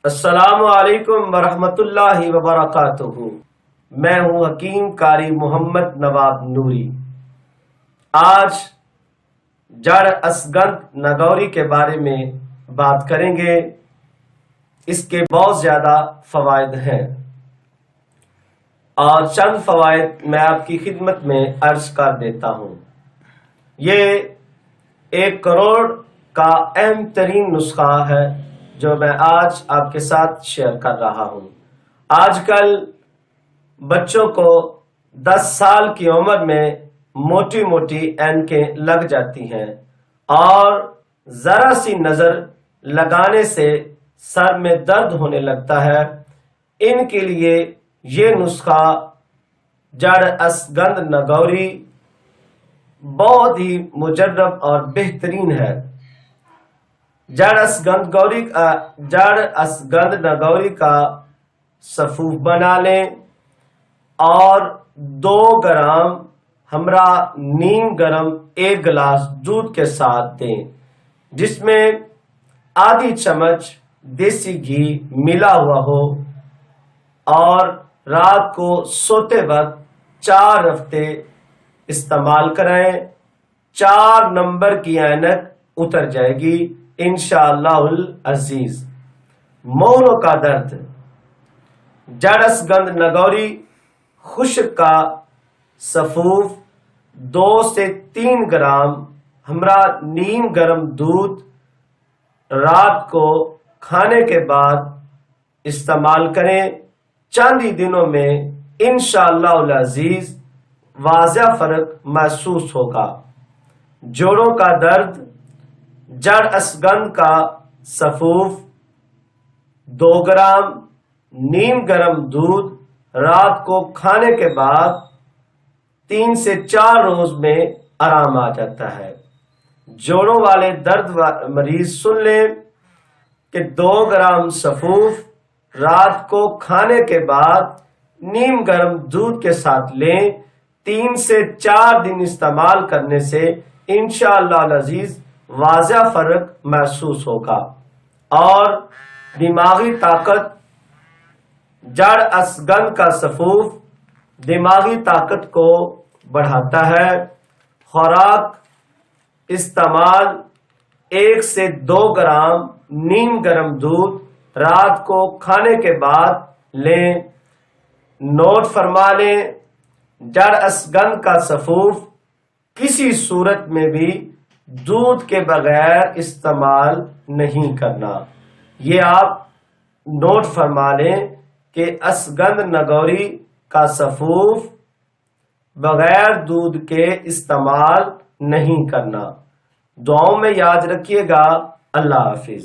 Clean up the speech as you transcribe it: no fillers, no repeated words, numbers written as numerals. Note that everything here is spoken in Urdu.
السلام علیکم ورحمۃ اللہ وبرکاتہ۔ میں ہوں حکیم قاری محمد نواب نوری۔ آج جڑ اسگند نگوری کے بارے میں بات کریں گے۔ اس کے بہت زیادہ فوائد ہیں اور چند فوائد میں آپ کی خدمت میں عرض کر دیتا ہوں۔ یہ 1 کروڑ کا اہم ترین نسخہ ہے جو میں آج آپ کے ساتھ شیئر کر رہا ہوں۔ آج کل بچوں کو 10 سال کی عمر میں موٹی موٹی اینکیں لگ جاتی ہیں اور ذرا سی نظر لگانے سے سر میں درد ہونے لگتا ہے۔ ان کے لیے یہ نسخہ جڑ اسگند نگوری بہت ہی مجرب اور بہترین ہے۔ جڑ اسگند نگوری کا سفوف بنا لیں اور 2 گرام ہمراہ نیم گرم 1 گلاس دودھ کے ساتھ دیں، جس میں آدھی چمچ دیسی گھی ملا ہوا ہو، اور رات کو سوتے وقت 4 ہفتے استعمال کریں۔ 4 نمبر کی اینک اتر جائے گی انشاءاللہ العزیز۔ مہروں کا درد، جڑ اسگند نگوری خشک کا سفوف 2 سے 3 گرام ہمراہ نیم گرم دودھ رات کو کھانے کے بعد استعمال کریں۔ چند ہی دنوں میں انشاءاللہ العزیز واضح فرق محسوس ہوگا۔ جوڑوں کا درد، جڑ اسگند کا سفوف 2 گرام نیم گرم دودھ رات کو کھانے کے بعد 3 سے 4 روز میں آرام آ جاتا ہے۔ جوڑوں والے درد مریض سن لیں کہ 2 گرام سفوف رات کو کھانے کے بعد نیم گرم دودھ کے ساتھ لیں۔ 3 سے 4 دن استعمال کرنے سے انشاءاللہ العزیز واضح فرق محسوس ہوگا۔ اور دماغی طاقت، جڑ اسگند کا سفوف دماغی طاقت کو بڑھاتا ہے۔ خوراک استعمال 1 سے 2 گرام نیم گرم دودھ رات کو کھانے کے بعد لیں۔ نوٹ فرما لیں، جڑ اسگند کا سفوف کسی صورت میں بھی دودھ کے بغیر استعمال نہیں کرنا۔ یہ آپ نوٹ فرما لیں کہ اسگند نگوری کا سفوف بغیر دودھ کے استعمال نہیں کرنا۔ دعاؤں میں یاد رکھیے گا۔ اللہ حافظ۔